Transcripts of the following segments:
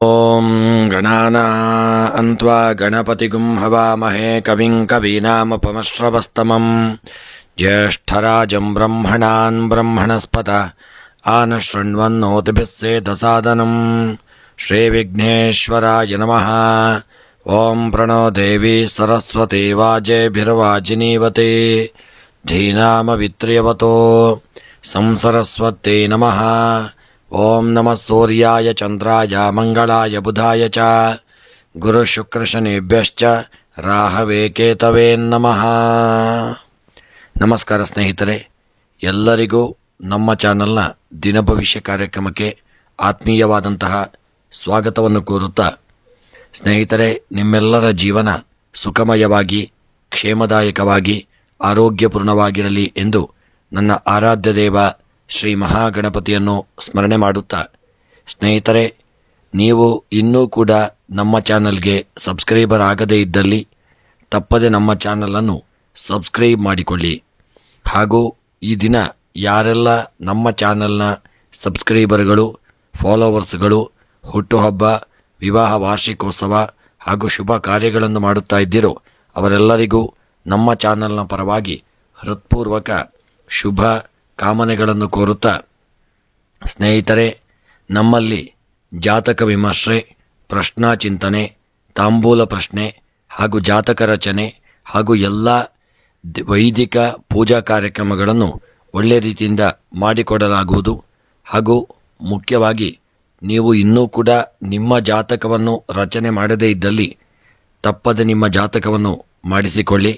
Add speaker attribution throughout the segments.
Speaker 1: ಓಂ ಗಣಾನಾನ್ವಾ ಗಣಪತಿಗುಂ ಹವಾಮಹೇ ಕವಿಂ ಕವೀನಾಮುಪಮಶ್ರವಸ್ತಮಂ ಜ್ಯೇಷ್ಠರಾಜಂ ಬ್ರಹ್ಮಣಾನ್ ಬ್ರಹ್ಮಣಸ್ಪತ ಆನಶೃಣ್ವನ್ನೋತಿಭಿಃ ಸೇದಸಾದನಂ ಶ್ರೀವಿಘ್ನೇಶ್ವರಾಯ ನಮಃ. ಓಂ ಪ್ರಣೋ ದೇವಿ ಸರಸ್ವತಿ ವಾಜೇಭಿರ್ವಾಜಿನೀವತಿ ಧೀನಾಮವಿತ್ರ್ಯವತೋ ಸಂಸರಸ್ವತ್ಯೈ ನಮಃ. ಓಂ ನಮಃ ಸೂರ್ಯಾಯ ಚಂದ್ರಾಯ ಮಂಗಳಾಯ ಬುಧಾಯ ಚ ಗುರುಶುಕ್ರಶನಿಭ್ಯಶ್ಚ ರಾಹವೇ ಕೇತವೇ ನಮಃ. ನಮಸ್ಕಾರ ಸ್ನೇಹಿತರೆ, ಎಲ್ಲರಿಗೂ ನಮ್ಮ ಚಾನಲ್ನ ದಿನಭವಿಷ್ಯ ಕಾರ್ಯಕ್ರಮಕ್ಕೆ ಆತ್ಮೀಯವಾದಂತಹ ಸ್ವಾಗತವನ್ನು ಕೋರುತ್ತಾ, ಸ್ನೇಹಿತರೆ, ನಿಮ್ಮೆಲ್ಲರ ಜೀವನ ಸುಖಮಯವಾಗಿ ಕ್ಷೇಮದಾಯಕವಾಗಿ ಆರೋಗ್ಯಪೂರ್ಣವಾಗಿರಲಿ ಎಂದು ನನ್ನ ಆರಾಧ್ಯ ದೇವ ಶ್ರೀ ಮಹಾಗಣಪತಿಯನ್ನು ಸ್ಮರಣೆ ಮಾಡುತ್ತಾ, ಸ್ನೇಹಿತರೆ, ನೀವು ಇನ್ನೂ ಕೂಡ ನಮ್ಮ ಚಾನಲ್ಗೆ ಸಬ್ಸ್ಕ್ರೈಬರ್ ಆಗದೇ ಇದ್ದಲ್ಲಿ ತಪ್ಪದೆ ನಮ್ಮ ಚಾನಲನ್ನು ಸಬ್ಸ್ಕ್ರೈಬ್ ಮಾಡಿಕೊಳ್ಳಿ. ಹಾಗೂ ಈ ದಿನ ಯಾರೆಲ್ಲ ನಮ್ಮ ಚಾನಲ್ನ ಸಬ್ಸ್ಕ್ರೈಬರ್ಗಳು, ಫಾಲೋವರ್ಸ್ಗಳು ಹುಟ್ಟುಹಬ್ಬ, ವಿವಾಹ ವಾರ್ಷಿಕೋತ್ಸವ ಹಾಗೂ ಶುಭ ಕಾರ್ಯಗಳನ್ನು ಮಾಡುತ್ತಾ ಇದ್ದೀರೋ ಅವರೆಲ್ಲರಿಗೂ ನಮ್ಮ ಚಾನಲ್ನ ಪರವಾಗಿ ಹೃತ್ಪೂರ್ವಕ ಶುಭ ಕಾಮನೆಗಳನ್ನು ಕೋರುತ್ತಾ, ಸ್ನೇಹಿತರೆ, ನಮ್ಮಲ್ಲಿ ಜಾತಕ ವಿಮರ್ಶೆ, ಪ್ರಶ್ನಾ ಚಿಂತನೆ, ತಾಂಬೂಲ ಪ್ರಶ್ನೆ ಹಾಗೂ ಜಾತಕ ರಚನೆ ಹಾಗೂ ಎಲ್ಲ ವೈದಿಕ ಪೂಜಾ ಕಾರ್ಯಕ್ರಮಗಳನ್ನು ಒಳ್ಳೆಯ ರೀತಿಯಿಂದ ಮಾಡಿಕೊಡಲಾಗುವುದು. ಹಾಗೂ ಮುಖ್ಯವಾಗಿ ನೀವು ಇನ್ನೂ ಕೂಡ ನಿಮ್ಮ ಜಾತಕವನ್ನು ರಚನೆ ಮಾಡದೇ ಇದ್ದಲ್ಲಿ ತಪ್ಪದೆ ನಿಮ್ಮ ಜಾತಕವನ್ನು ಮಾಡಿಸಿಕೊಳ್ಳಿ.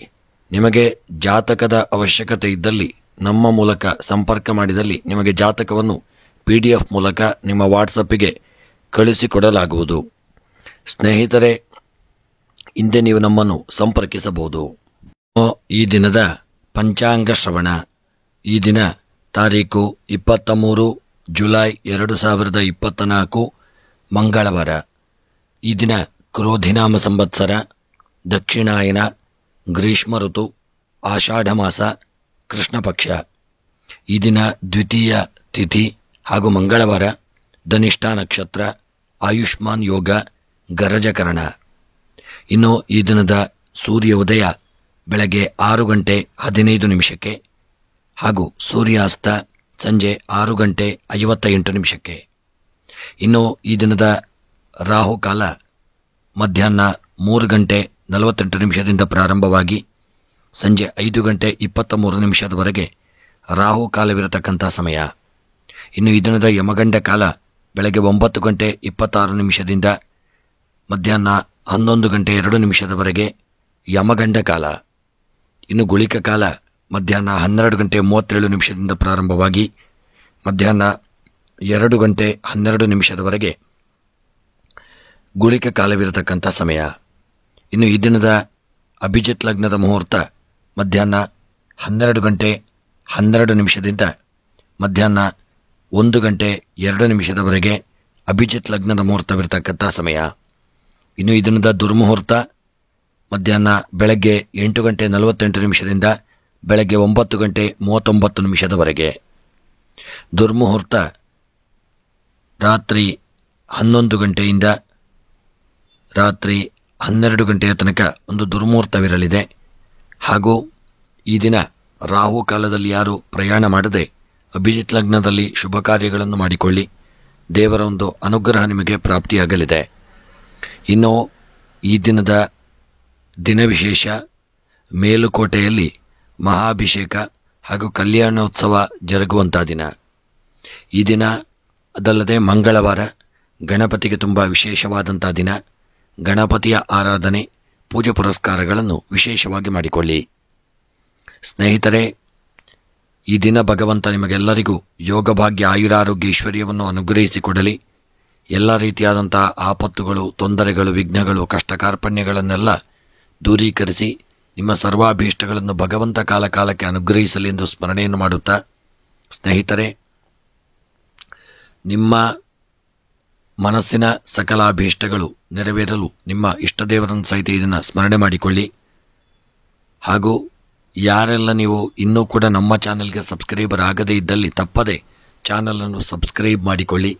Speaker 1: ನಿಮಗೆ ಜಾತಕದ ಅವಶ್ಯಕತೆ ಇದ್ದಲ್ಲಿ ನಮ್ಮ ಮೂಲಕ ಸಂಪರ್ಕ ಮಾಡಿದಲ್ಲಿ ನಿಮಗೆ ಜಾತಕವನ್ನು PDF ಮೂಲಕ ನಿಮ್ಮ ವಾಟ್ಸಪ್ಪಿಗೆ ಕಳುಹಿಸಿಕೊಡಲಾಗುವುದು. ಸ್ನೇಹಿತರೆ, ಹಿಂದೆ ನೀವು ನಮ್ಮನ್ನು ಸಂಪರ್ಕಿಸಬಹುದು. ಈ ದಿನದ ಪಂಚಾಂಗ ಶ್ರವಣ. ಈ ದಿನ ತಾರೀಕು 23 ಜುಲೈ 2024 ಮಂಗಳವಾರ. ಈ ದಿನ ಕ್ರೋಧಿನಾಮ ಸಂವತ್ಸರ, ದಕ್ಷಿಣಾಯನ, ಗ್ರೀಷ್ಮ ಋತು, ಆಷಾಢ ಮಾಸ, ಕೃಷ್ಣ ಪಕ್ಷ. ಈ ದಿನ ದ್ವಿತೀಯ ತಿಥಿ ಹಾಗೂ ಮಂಗಳವಾರ, ಧನಿಷ್ಠ ನಕ್ಷತ್ರ, ಆಯುಷ್ಮಾನ್ ಯೋಗ, ಗರಜಕರಣ. ಇನ್ನು ಈ ದಿನದ ಸೂರ್ಯ ಉದಯ ಬೆಳಗ್ಗೆ 6:15 ಹಾಗೂ ಸೂರ್ಯಾಸ್ತ ಸಂಜೆ 6:58. ಇನ್ನು ಈ ದಿನದ ರಾಹುಕಾಲ ಮಧ್ಯಾಹ್ನ 3:48 ಪ್ರಾರಂಭವಾಗಿ ಸಂಜೆ 5:23 ರಾಹುಕಾಲವಿರತಕ್ಕಂಥ ಸಮಯ. ಇನ್ನು ಈ ದಿನದ ಯಮಗಂಡ ಕಾಲ ಬೆಳಗ್ಗೆ 9:26 ಮಧ್ಯಾಹ್ನ 11:02 ಯಮಗಂಡ ಕಾಲ. ಇನ್ನು ಗುಳಿಕ ಕಾಲ ಮಧ್ಯಾಹ್ನ 12:37 ಪ್ರಾರಂಭವಾಗಿ ಮಧ್ಯಾಹ್ನ 2:12 ಗುಳಿಕ ಕಾಲವಿರತಕ್ಕಂಥ ಸಮಯ. ಇನ್ನು ಈ ದಿನದ ಅಭಿಜಿತ್ ಲಗ್ನದ ಮುಹೂರ್ತ ಮಧ್ಯಾಹ್ನ 12:12 ಮಧ್ಯಾಹ್ನ 1:02 ಅಭಿಜಿತ್ ಲಗ್ನದ ಮುಹೂರ್ತವಿರತಕ್ಕಂಥ ಸಮಯ. ಇನ್ನು ಈ ದಿನದ ದುರ್ಮುಹೂರ್ತ ಮಧ್ಯಾಹ್ನ ಬೆಳಗ್ಗೆ 8:48 ಬೆಳಗ್ಗೆ 9:39 ದುರ್ಮುಹೂರ್ತ ರಾತ್ರಿ 11 ರಾತ್ರಿ 12 ತನಕ ಒಂದು ದುರ್ಮುಹೂರ್ತವಿರಲಿದೆ. ಹಾಗೂ ಈ ದಿನ ರಾಹುಕಾಲದಲ್ಲಿ ಯಾರು ಪ್ರಯಾಣ ಮಾಡದೆ ಅಭಿಜಿತ್ ಲಗ್ನದಲ್ಲಿ ಶುಭ ಕಾರ್ಯಗಳನ್ನು ಮಾಡಿಕೊಳ್ಳಿ. ದೇವರ ಒಂದು ಅನುಗ್ರಹ ನಿಮಗೆ ಪ್ರಾಪ್ತಿಯಾಗಲಿದೆ. ಇನ್ನು ಈ ದಿನದ ದಿನ ವಿಶೇಷ, ಮೇಲುಕೋಟೆಯಲ್ಲಿ ಮಹಾಭಿಷೇಕ ಹಾಗೂ ಕಲ್ಯಾಣೋತ್ಸವ ಜರುಗುವಂಥ ದಿನ. ಈ ದಿನ ಅದಲ್ಲದೆ ಮಂಗಳವಾರ ಗಣಪತಿಗೆ ತುಂಬ ವಿಶೇಷವಾದಂಥ ದಿನ. ಗಣಪತಿಯ ಆರಾಧನೆ, ಪೂಜೆ ಪುರಸ್ಕಾರಗಳನ್ನು ವಿಶೇಷವಾಗಿ ಮಾಡಿಕೊಳ್ಳಿ. ಸ್ನೇಹಿತರೆ, ಈ ದಿನ ಭಗವಂತ ನಿಮಗೆಲ್ಲರಿಗೂ ಯೋಗಭಾಗ್ಯ, ಆಯುರಾರೋಗ್ಯ, ಐಶ್ವರ್ಯವನ್ನು ಅನುಗ್ರಹಿಸಿಕೊಡಲಿ. ಎಲ್ಲ ರೀತಿಯಾದಂಥ ಆಪತ್ತುಗಳು, ತೊಂದರೆಗಳು, ವಿಘ್ನಗಳು, ಕಷ್ಟ ಕಾರ್ಪಣ್ಯಗಳನ್ನೆಲ್ಲ ದೂರೀಕರಿಸಿ ನಿಮ್ಮ ಸರ್ವಾಭೀಷ್ಟಗಳನ್ನು ಭಗವಂತ ಕಾಲಕ್ಕೆ ಅನುಗ್ರಹಿಸಲಿ ಎಂದು ಸ್ಮರಣೆಯನ್ನು ಮಾಡುತ್ತಾ, ಸ್ನೇಹಿತರೆ, ನಿಮ್ಮ ಮನಸ್ಸಿನ ಸಕಲ ಅಭೀಷ್ಟಗಳು ನೆರವೇರಲು ನಿಮ್ಮ ಇಷ್ಟದೇವರನ್ನು ಸಹಿತ ಇದನ್ನು ಸ್ಮರಣೆ ಮಾಡಿಕೊಳ್ಳಿ. ಹಾಗೂ ಯಾರೆಲ್ಲ ನೀವು ಇನ್ನೂ ಕೂಡ ನಮ್ಮ ಚಾನಲ್ಗೆ ಸಬ್ಸ್ಕ್ರೈಬರ್ ಆಗದೇ ಇದ್ದಲ್ಲಿ ತಪ್ಪದೆ ಚಾನಲನ್ನು ಸಬ್ಸ್ಕ್ರೈಬ್ ಮಾಡಿಕೊಳ್ಳಿ.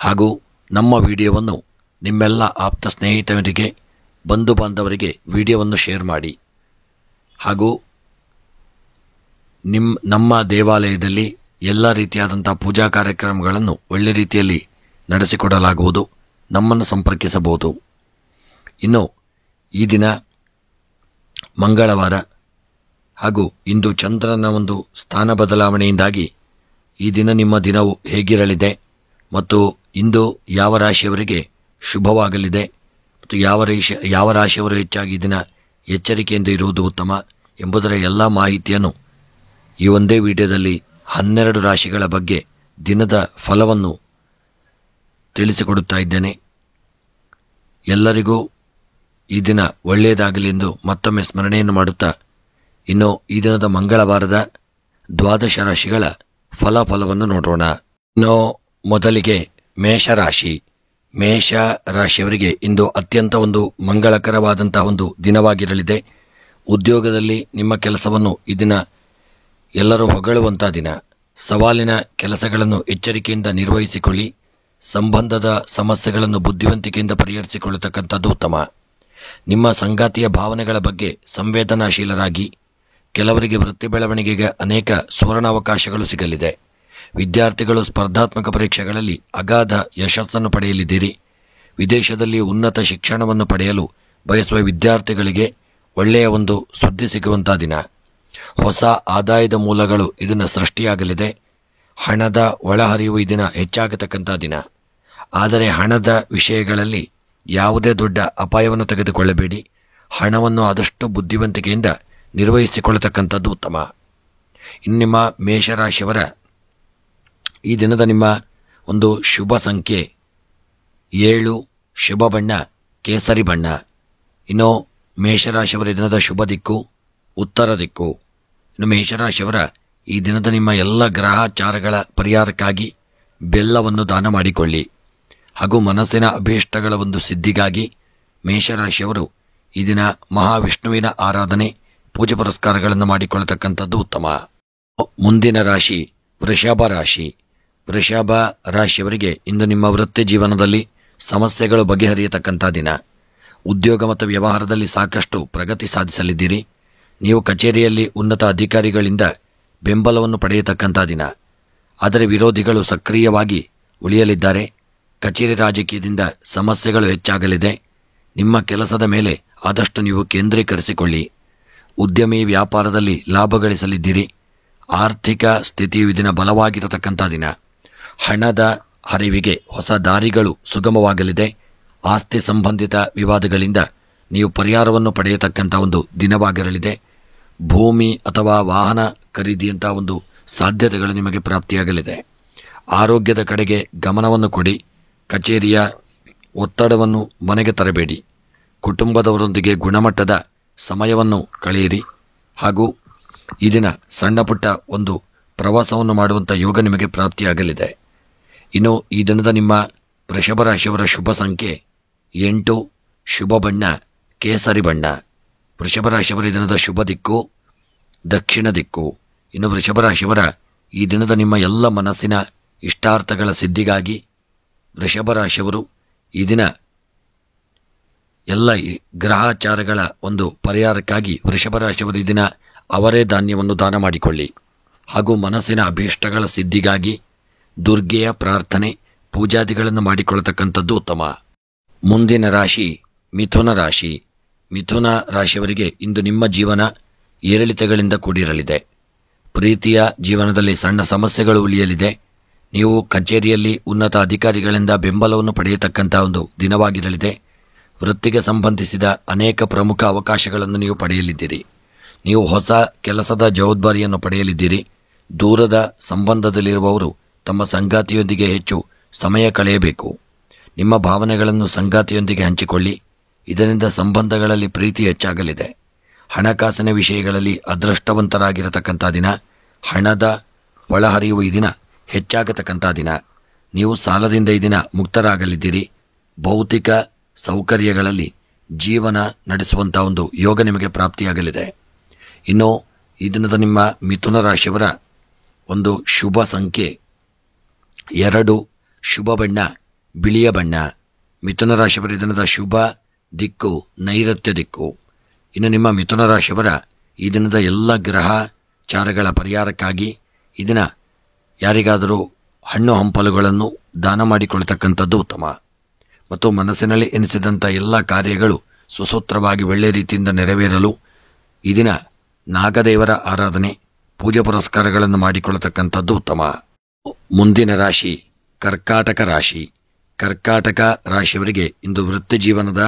Speaker 1: ಹಾಗೂ ನಮ್ಮ ವಿಡಿಯೋವನ್ನು ನಿಮ್ಮೆಲ್ಲ ಆಪ್ತ ಸ್ನೇಹಿತರಿಗೆ, ಬಂಧು ಬಾಂಧವರಿಗೆ ವಿಡಿಯೋವನ್ನು ಶೇರ್ ಮಾಡಿ. ಹಾಗೂ ನಮ್ಮ ದೇವಾಲಯದಲ್ಲಿ ಎಲ್ಲ ರೀತಿಯಾದಂಥ ಪೂಜಾ ಕಾರ್ಯಕ್ರಮಗಳನ್ನು ಒಳ್ಳೆ ರೀತಿಯಲ್ಲಿ ನಡೆಸಿಕೊಡಲಾಗುವುದು. ನಮ್ಮನ್ನು ಸಂಪರ್ಕಿಸಬಹುದು. ಇನ್ನು ಈ ದಿನ ಮಂಗಳವಾರ ಹಾಗೂ ಇಂದು ಚಂದ್ರನ ಒಂದು ಸ್ಥಾನ ಬದಲಾವಣೆಯಿಂದಾಗಿ ಈ ದಿನ ನಿಮ್ಮ ದಿನವು ಹೇಗಿರಲಿದೆ ಮತ್ತು ಇಂದು ಯಾವ ರಾಶಿಯವರಿಗೆ ಶುಭವಾಗಲಿದೆ ಮತ್ತು ಯಾವ ರಾಶಿಯವರು ಹೆಚ್ಚಾಗಿ ಈ ದಿನ ಎಚ್ಚರಿಕೆಯಿಂದ ಇರುವುದು ಉತ್ತಮ ಎಂಬುದರ ಎಲ್ಲ ಮಾಹಿತಿಯನ್ನು ಈ ಒಂದೇ ವಿಡಿಯೋದಲ್ಲಿ 12 ರಾಶಿಗಳ ಬಗ್ಗೆ ದಿನದ ಫಲವನ್ನು ತಿಳಿಸಿಕೊಡುತ್ತಾ ಇದ್ದೇನೆ. ಎಲ್ಲರಿಗೂ ಈ ದಿನ ಒಳ್ಳೆಯದಾಗಲಿ ಎಂದು ಮತ್ತೊಮ್ಮೆ ಸ್ಮರಣೆಯನ್ನು ಮಾಡುತ್ತಾ, ಇನ್ನು ಈ ದಿನದ ಮಂಗಳವಾರದ 12 ರಾಶಿಗಳ ಫಲವನ್ನು ನೋಡೋಣ. ಇನ್ನು ಮೊದಲಿಗೆ ಮೇಷರಾಶಿ. ಮೇಷ ರಾಶಿಯವರಿಗೆ ಇಂದು ಅತ್ಯಂತ ಒಂದು ಮಂಗಳಕರವಾದಂತಹ ಒಂದು ದಿನವಾಗಿರಲಿದೆ. ಉದ್ಯೋಗದಲ್ಲಿ ನಿಮ್ಮ ಕೆಲಸವನ್ನು ಈ ದಿನ ಎಲ್ಲರೂ ಹೊಗಳುವಂಥ ದಿನ. ಸವಾಲಿನ ಕೆಲಸಗಳನ್ನು ಎಚ್ಚರಿಕೆಯಿಂದ ನಿರ್ವಹಿಸಿಕೊಳ್ಳಿ. ಸಂಬಂಧದ ಸಮಸ್ಯೆಗಳನ್ನು ಬುದ್ಧಿವಂತಿಕೆಯಿಂದ ಪರಿಹರಿಸಿಕೊಳ್ಳತಕ್ಕಂಥದ್ದು ಉತ್ತಮ. ನಿಮ್ಮ ಸಂಗಾತಿಯ ಭಾವನೆಗಳ ಬಗ್ಗೆ ಸಂವೇದನಾಶೀಲರಾಗಿ. ಕೆಲವರಿಗೆ ವೃತ್ತಿ ಬೆಳವಣಿಗೆಗೆ ಅನೇಕ ಸುವರ್ಣಾವಕಾಶಗಳು ಸಿಗಲಿದೆ. ವಿದ್ಯಾರ್ಥಿಗಳು ಸ್ಪರ್ಧಾತ್ಮಕ ಪರೀಕ್ಷೆಗಳಲ್ಲಿ ಅಗಾಧ ಯಶಸ್ಸನ್ನು ಪಡೆಯಲಿದ್ದೀರಿ. ವಿದೇಶದಲ್ಲಿ ಉನ್ನತ ಶಿಕ್ಷಣವನ್ನು ಪಡೆಯಲು ಬಯಸುವ ವಿದ್ಯಾರ್ಥಿಗಳಿಗೆ ಒಳ್ಳೆಯ ಒಂದು ಸುದ್ದಿ ಸಿಗುವಂಥ ದಿನ. ಹೊಸ ಆದಾಯದ ಮೂಲಗಳು ಇದನ್ನು ಸೃಷ್ಟಿಯಾಗಲಿದೆ. ಹಣದ ಒಳಹರಿವು ಈ ದಿನ ಹೆಚ್ಚಾಗತಕ್ಕಂಥ ದಿನ. ಆದರೆ ಹಣದ ವಿಷಯಗಳಲ್ಲಿ ಯಾವುದೇ ದೊಡ್ಡ ಅಪಾಯವನ್ನು ತೆಗೆದುಕೊಳ್ಳಬೇಡಿ. ಹಣವನ್ನು ಆದಷ್ಟು ಬುದ್ಧಿವಂತಿಕೆಯಿಂದ ನಿರ್ವಹಿಸಿಕೊಳ್ಳತಕ್ಕಂಥದ್ದು ಉತ್ತಮ. ಇನ್ನು ನಿಮ್ಮ ಮೇಷರಾಶಿಯವರ ಈ ದಿನದ ನಿಮ್ಮ ಒಂದು ಶುಭ ಸಂಖ್ಯೆ 7, ಶುಭ ಬಣ್ಣ ಕೇಸರಿ ಬಣ್ಣ. ಇನ್ನು ಮೇಷರಾಶಿಯವರ ದಿನದ ಶುಭ ದಿಕ್ಕು ಉತ್ತರ ದಿಕ್ಕು. ಇನ್ನು ಮೇಷರಾಶಿಯವರ ಈ ದಿನದ ನಿಮ್ಮ ಎಲ್ಲ ಗ್ರಹಚಾರಗಳ ಪರಿಹಾರಕ್ಕಾಗಿ ಬೆಲ್ಲವನ್ನು ದಾನ ಮಾಡಿಕೊಳ್ಳಿ. ಹಾಗೂ ಮನಸ್ಸಿನ ಅಭೀಷ್ಟಗಳ ಒಂದು ಸಿದ್ಧಿಗಾಗಿ ಮೇಷರಾಶಿಯವರು ಈ ದಿನ ಮಹಾವಿಷ್ಣುವಿನ ಆರಾಧನೆ, ಪೂಜೆ ಪುರಸ್ಕಾರಗಳನ್ನು ಮಾಡಿಕೊಳ್ಳತಕ್ಕಂಥದ್ದು ಉತ್ತಮ. ಮುಂದಿನ ರಾಶಿ ವೃಷಭ ರಾಶಿ. ವೃಷಭ ರಾಶಿಯವರಿಗೆ ಇಂದು ನಿಮ್ಮ ವೃತ್ತಿ ಜೀವನದಲ್ಲಿ ಸಮಸ್ಯೆಗಳು ಬಗೆಹರಿಯತಕ್ಕಂಥ ದಿನ. ಉದ್ಯೋಗ ಮತ್ತು ವ್ಯವಹಾರದಲ್ಲಿ ಸಾಕಷ್ಟು ಪ್ರಗತಿ ಸಾಧಿಸಲಿದ್ದೀರಿ. ನೀವು ಕಚೇರಿಯಲ್ಲಿ ಉನ್ನತ ಅಧಿಕಾರಿಗಳಿಂದ ಬೆಂಬಲವನ್ನು ಪಡೆಯತಕ್ಕಂಥ ದಿನ. ಆದರೆ ವಿರೋಧಿಗಳು ಸಕ್ರಿಯವಾಗಿ ಉಳಿಯಲಿದ್ದಾರೆ. ಕಚೇರಿ ರಾಜಕೀಯದಿಂದ ಸಮಸ್ಯೆಗಳು ಹೆಚ್ಚಾಗಲಿದೆ. ನಿಮ್ಮ ಕೆಲಸದ ಮೇಲೆ ಆದಷ್ಟು ನೀವು ಕೇಂದ್ರೀಕರಿಸಿಕೊಳ್ಳಿ. ಉದ್ಯಮಿ ವ್ಯಾಪಾರದಲ್ಲಿ ಲಾಭ ಗಳಿಸಲಿದ್ದೀರಿ. ಆರ್ಥಿಕ ಸ್ಥಿತಿಯು ಈ ದಿನ ಬಲವಾಗಿರತಕ್ಕಂಥ ದಿನ. ಹಣದ ಹರಿವಿಗೆ ಹೊಸ ದಾರಿಗಳು ಸುಗಮವಾಗಲಿದೆ. ಆಸ್ತಿ ಸಂಬಂಧಿತ ವಿವಾದಗಳಿಂದ ನೀವು ಪರಿಹಾರವನ್ನು ಪಡೆಯತಕ್ಕಂಥ ಒಂದು ದಿನವಾಗಿರಲಿದೆ. ಭೂಮಿ ಅಥವಾ ವಾಹನ ಖರೀದಿಯಂಥ ಒಂದು ಸಾಧ್ಯತೆಗಳು ನಿಮಗೆ ಪ್ರಾಪ್ತಿಯಾಗಲಿದೆ. ಆರೋಗ್ಯದ ಕಡೆಗೆ ಗಮನವನ್ನು ಕೊಡಿ. ಕಚೇರಿಯ ಒತ್ತಡವನ್ನು ಮನೆಗೆ ತರಬೇಡಿ. ಕುಟುಂಬದವರೊಂದಿಗೆ ಗುಣಮಟ್ಟದ ಸಮಯವನ್ನು ಕಳೆಯಿರಿ. ಹಾಗೂ ಈ ದಿನ ಸಣ್ಣ ಪುಟ್ಟ ಒಂದು ಪ್ರವಾಸವನ್ನು ಮಾಡುವಂಥ ಯೋಗ ನಿಮಗೆ ಪ್ರಾಪ್ತಿಯಾಗಲಿದೆ. ಇನ್ನು ಈ ದಿನದ ನಿಮ್ಮ ವೃಷಭ ರಾಶಿಯವರ ಶುಭ ಸಂಖ್ಯೆ 8, ಶುಭ ಬಣ್ಣ ಕೇಸರಿ ಬಣ್ಣ. ವೃಷಭ ರಾಶಿಯವರ ಈ ದಿನದ ಶುಭ ದಿಕ್ಕು ದಕ್ಷಿಣ ದಿಕ್ಕು. ಇನ್ನು ವೃಷಭ ರಾಶಿಯವರ ಈ ದಿನದ ನಿಮ್ಮ ಎಲ್ಲ ಮನಸ್ಸಿನ ಇಷ್ಟಾರ್ಥಗಳ ಸಿದ್ಧಿಗಾಗಿ ವೃಷಭ ರಾಶಿಯವರು ಈ ದಿನ ಎಲ್ಲ ಗ್ರಹಚಾರಗಳ ಒಂದು ಪರಿಹಾರಕ್ಕಾಗಿ ವೃಷಭ ರಾಶಿಯವರು ಈ ದಿನ ಅವರೇ ಧಾನ್ಯವನ್ನು ದಾನ ಮಾಡಿಕೊಳ್ಳಿ. ಹಾಗೂ ಮನಸ್ಸಿನ ಅಭೀಷ್ಟಗಳ ಸಿದ್ಧಿಗಾಗಿ ದುರ್ಗೆಯ ಪ್ರಾರ್ಥನೆ, ಪೂಜಾದಿಗಳನ್ನು ಮಾಡಿಕೊಳ್ಳತಕ್ಕಂಥದ್ದು ಉತ್ತಮ. ಮುಂದಿನ ರಾಶಿ ಮಿಥುನ ರಾಶಿ. ಮಿಥುನ ರಾಶಿಯವರಿಗೆ ಇಂದು ನಿಮ್ಮ ಜೀವನ ಏರಿಳಿತಗಳಿಂದ ಕೂಡಿರಲಿದೆ. ಪ್ರೀತಿಯ ಜೀವನದಲ್ಲಿ ಸಣ್ಣ ಸಮಸ್ಯೆಗಳು ಉಳಿಯಲಿದೆ. ನೀವು ಕಚೇರಿಯಲ್ಲಿ ಉನ್ನತ ಅಧಿಕಾರಿಗಳಿಂದ ಬೆಂಬಲವನ್ನು ಪಡೆಯತಕ್ಕಂಥ ಒಂದು ದಿನವಾಗಿರಲಿದೆ. ವೃತ್ತಿಗೆ ಸಂಬಂಧಿಸಿದ ಅನೇಕ ಪ್ರಮುಖ ಅವಕಾಶಗಳನ್ನು ನೀವು ಪಡೆಯಲಿದ್ದೀರಿ. ನೀವು ಹೊಸ ಕೆಲಸದ ಜವಾಬ್ದಾರಿಯನ್ನು ಪಡೆಯಲಿದ್ದೀರಿ. ದೂರದ ಸಂಬಂಧದಲ್ಲಿರುವವರು ತಮ್ಮ ಸಂಗಾತಿಯೊಂದಿಗೆ ಹೆಚ್ಚು ಸಮಯ ಕಳೆಯಬೇಕು. ನಿಮ್ಮ ಭಾವನೆಗಳನ್ನು ಸಂಗಾತಿಯೊಂದಿಗೆ ಹಂಚಿಕೊಳ್ಳಿ. ಇದರಿಂದ ಸಂಬಂಧಗಳಲ್ಲಿ ಪ್ರೀತಿ ಹೆಚ್ಚಾಗಲಿದೆ. ಹಣಕಾಸಿನ ವಿಷಯಗಳಲ್ಲಿ ಅದೃಷ್ಟವಂತರಾಗಿರತಕ್ಕಂಥ ದಿನ. ಹಣದ ಒಳಹರಿವು ಈ ದಿನ ಹೆಚ್ಚಾಗತಕ್ಕಂಥ ದಿನ. ನೀವು ಸಾಲದಿಂದ ಈ ದಿನ ಮುಕ್ತರಾಗಲಿದ್ದೀರಿ. ಭೌತಿಕ ಸೌಕರ್ಯಗಳಲ್ಲಿ ಜೀವನ ನಡೆಸುವಂಥ ಒಂದು ಯೋಗ ನಿಮಗೆ ಪ್ರಾಪ್ತಿಯಾಗಲಿದೆ. ಇನ್ನು ಈ ದಿನದ ನಿಮ್ಮ ಮಿಥುನ ರಾಶಿಯವರ ಒಂದು ಶುಭ ಸಂಖ್ಯೆ 2, ಶುಭ ಬಣ್ಣ ಬಿಳಿಯ ಬಣ್ಣ. ಮಿಥುನ ರಾಶಿಯವರ ಈ ದಿನದ ಶುಭ ದಿಕ್ಕು ನೈಋತ್ಯ ದಿಕ್ಕು. ಇನ್ನು ನಿಮ್ಮ ಮಿಥುನ ರಾಶಿಯವರ ಈ ದಿನದ ಎಲ್ಲ ಗ್ರಹಚಾರಗಳ ಪರಿಹಾರಕ್ಕಾಗಿ ಈ ದಿನ ಯಾರಿಗಾದರೂ ಹಣ್ಣು ಹಂಪಲುಗಳನ್ನು ದಾನ ಮಾಡಿಕೊಳ್ತಕ್ಕಂಥದ್ದು ಉತ್ತಮ. ಮತ್ತು ಮನಸ್ಸಿನಲ್ಲಿ ಎನಿಸಿದಂಥ ಎಲ್ಲ ಕಾರ್ಯಗಳು ಸುಸೂತ್ರವಾಗಿ ಒಳ್ಳೆಯ ರೀತಿಯಿಂದ ನೆರವೇರಲು ಈ ದಿನ ನಾಗದೇವರ ಆರಾಧನೆ ಪೂಜೆ ಪುರಸ್ಕಾರಗಳನ್ನು ಮಾಡಿಕೊಳ್ಳತಕ್ಕಂಥದ್ದು ಉತ್ತಮ. ಮುಂದಿನ ರಾಶಿ ಕರ್ಕಾಟಕ ರಾಶಿ. ಕರ್ಕಾಟಕ ರಾಶಿಯವರಿಗೆ ಇಂದು ವೃತ್ತಿ ಜೀವನದ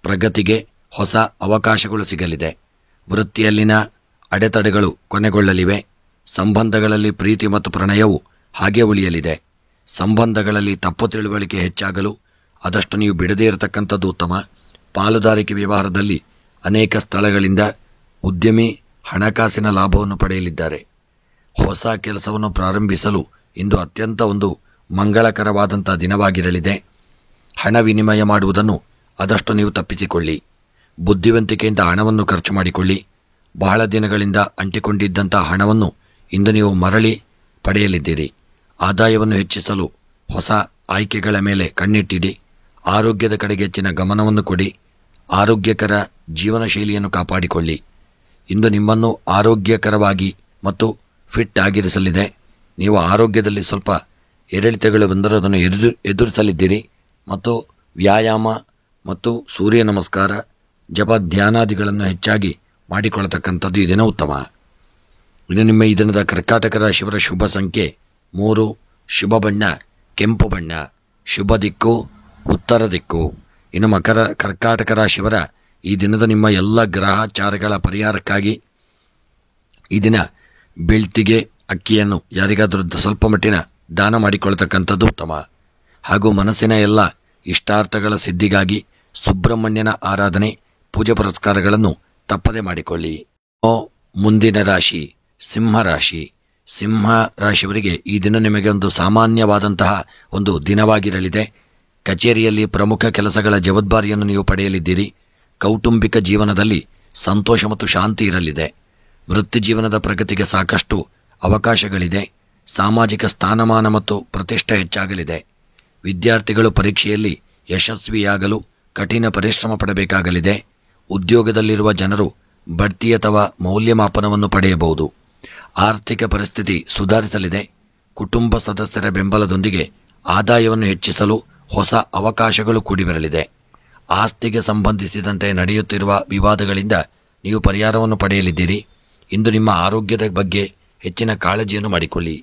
Speaker 1: ಪ್ರಗತಿಗೆ ಹೊಸ ಅವಕಾಶಗಳು ಸಿಗಲಿದೆ. ವೃತ್ತಿಯಲ್ಲಿನ ಅಡೆತಡೆಗಳು ಕೊನೆಗೊಳ್ಳಲಿವೆ. ಸಂಬಂಧಗಳಲ್ಲಿ ಪ್ರೀತಿ ಮತ್ತು ಪ್ರಣಯವು ಹಾಗೆ ಉಳಿಯಲಿದೆ. ಸಂಬಂಧಗಳಲ್ಲಿ ತಪ್ಪು ತಿಳುವಳಿಕೆ ಹೆಚ್ಚಾಗಲು ಆದಷ್ಟು ನೀವು ಬಿಡದೇ ಇರತಕ್ಕಂಥದ್ದು ಉತ್ತಮ. ಪಾಲುದಾರಿಕೆ ವ್ಯವಹಾರದಲ್ಲಿ ಅನೇಕ ಸ್ಥಳಗಳಿಂದ ಉದ್ಯಮಿ ಹಣಕಾಸಿನ ಲಾಭವನ್ನು ಪಡೆಯಲಿದ್ದಾರೆ. ಹೊಸ ಕೆಲಸವನ್ನು ಪ್ರಾರಂಭಿಸಲು ಇಂದು ಅತ್ಯಂತ ಒಂದು ಮಂಗಳಕರವಾದಂಥ ದಿನವಾಗಿರಲಿದೆ. ಹಣ ವಿನಿಮಯ ಮಾಡುವುದನ್ನು ಆದಷ್ಟು ನೀವು ತಪ್ಪಿಸಿಕೊಳ್ಳಿ. ಬುದ್ಧಿವಂತಿಕೆಯಿಂದ ಹಣವನ್ನು ಖರ್ಚು ಮಾಡಿಕೊಳ್ಳಿ. ಬಹಳ ದಿನಗಳಿಂದ ಅಂಟಿಕೊಂಡಿದ್ದಂಥ ಹಣವನ್ನು ಇಂದು ನೀವು ಮರಳಿ ಪಡೆಯಲಿದ್ದೀರಿ. ಆದಾಯವನ್ನು ಹೆಚ್ಚಿಸಲು ಹೊಸ ಆಯ್ಕೆಗಳ ಮೇಲೆ ಕಣ್ಣಿಟ್ಟಿಡಿ. ಆರೋಗ್ಯದ ಕಡೆಗೆ ಹೆಚ್ಚಿನ ಗಮನವನ್ನು ಕೊಡಿ. ಆರೋಗ್ಯಕರ ಜೀವನ ಶೈಲಿಯನ್ನು ಕಾಪಾಡಿಕೊಳ್ಳಿ. ಇಂದು ನಿಮ್ಮನ್ನು ಆರೋಗ್ಯಕರವಾಗಿ ಮತ್ತು ಫಿಟ್ ಆಗಿರಿಸಲಿದೆ. ನೀವು ಆರೋಗ್ಯದಲ್ಲಿ ಸ್ವಲ್ಪ ಏರಿಳಿತಗಳು ಬಂದರೂ ಅದನ್ನು ಎದುರಿಸಲಿದ್ದೀರಿ. ಮತ್ತು ವ್ಯಾಯಾಮ ಮತ್ತು ಸೂರ್ಯ ನಮಸ್ಕಾರ ಜಪ ಧ್ಯಾನಾದಿಗಳನ್ನು ಹೆಚ್ಚಾಗಿ ಮಾಡಿಕೊಳ್ಳತಕ್ಕಂಥದ್ದು ಈ ದಿನ ಉತ್ತಮ. ಇದು ನಿಮ್ಮ ಈ ದಿನದ ಕರ್ಕಾಟಕ ರಾಶಿಯವರ ಶುಭ ಸಂಖ್ಯೆ 3. ಶುಭ ಬಣ್ಣ ಕೆಂಪು ಬಣ್ಣ. ಶುಭ ದಿಕ್ಕು ಉತ್ತರ ದಿಕ್ಕು. ಇನ್ನು ಕರ್ಕಾಟಕ ರಾಶಿಯವರ ಈ ದಿನದ ನಿಮ್ಮ ಎಲ್ಲ ಗ್ರಹಚಾರಗಳ ಪರಿಹಾರಕ್ಕಾಗಿ ಈ ದಿನ ಬೆಳ್ತಿಗೆ ಅಕ್ಕಿಯನ್ನು ಯಾರಿಗಾದರೂ ಸ್ವಲ್ಪ ಮಟ್ಟಿನ ದಾನ ಮಾಡಿಕೊಳ್ತಕ್ಕಂಥದ್ದು ಉತ್ತಮ. ಹಾಗೂ ಮನಸ್ಸಿನ ಎಲ್ಲ ಇಷ್ಟಾರ್ಥಗಳ ಸಿದ್ಧಿಗಾಗಿ ಸುಬ್ರಹ್ಮಣ್ಯನ ಆರಾಧನೆ ಪೂಜೆ ಪುರಸ್ಕಾರಗಳನ್ನು ತಪ್ಪದೆ ಮಾಡಿಕೊಳ್ಳಿ. ಮುಂದಿನ ರಾಶಿ ಸಿಂಹರಾಶಿ. ಸಿಂಹ ರಾಶಿಯವರಿಗೆ ಈ ದಿನ ನಿಮಗೆ ಒಂದು ಸಾಮಾನ್ಯವಾದಂತಹ ಒಂದು ದಿನವಾಗಿರಲಿದೆ. ಕಚೇರಿಯಲ್ಲಿ ಪ್ರಮುಖ ಕೆಲಸಗಳ ಜವಾಬ್ದಾರಿಯನ್ನು ನೀವು ಪಡೆಯಲಿದ್ದೀರಿ. ಕೌಟುಂಬಿಕ ಜೀವನದಲ್ಲಿ ಸಂತೋಷ ಮತ್ತು ಶಾಂತಿ ಇರಲಿದೆ. ವೃತ್ತಿ ಜೀವನದ ಪ್ರಗತಿಗೆ ಸಾಕಷ್ಟು ಅವಕಾಶಗಳಿದೆ. ಸಾಮಾಜಿಕ ಸ್ಥಾನಮಾನ ಮತ್ತು ಪ್ರತಿಷ್ಠೆ ಹೆಚ್ಚಾಗಲಿದೆ. ವಿದ್ಯಾರ್ಥಿಗಳು ಪರೀಕ್ಷೆಯಲ್ಲಿ ಯಶಸ್ವಿಯಾಗಲು ಕಠಿಣ ಪರಿಶ್ರಮ ಪಡಬೇಕಾಗಲಿದೆ. ಉದ್ಯೋಗದಲ್ಲಿರುವ ಜನರು ಬಡ್ತಿ ಅಥವಾ ಮೌಲ್ಯಮಾಪನವನ್ನು ಪಡೆಯಬಹುದು. ಆರ್ಥಿಕ ಪರಿಸ್ಥಿತಿ ಸುಧಾರಿಸಲಿದೆ. ಕುಟುಂಬ ಸದಸ್ಯರ ಬೆಂಬಲದೊಂದಿಗೆ ಆದಾಯವನ್ನು ಹೆಚ್ಚಿಸಲು ಹೊಸ ಅವಕಾಶಗಳು ಕೂಡಿಬರಲಿದೆ. ಆಸ್ತಿಗೆ ಸಂಬಂಧಿಸಿದಂತೆ ನಡೆಯುತ್ತಿರುವ ವಿವಾದಗಳಿಂದ ನೀವು ಪರಿಹಾರವನ್ನು ಪಡೆಯಲಿದ್ದೀರಿ. ಇಂದು ನಿಮ್ಮ ಆರೋಗ್ಯದ ಬಗ್ಗೆ ಹೆಚ್ಚಿನ ಕಾಳಜಿಯನ್ನು ಮಾಡಿಕೊಳ್ಳಿ.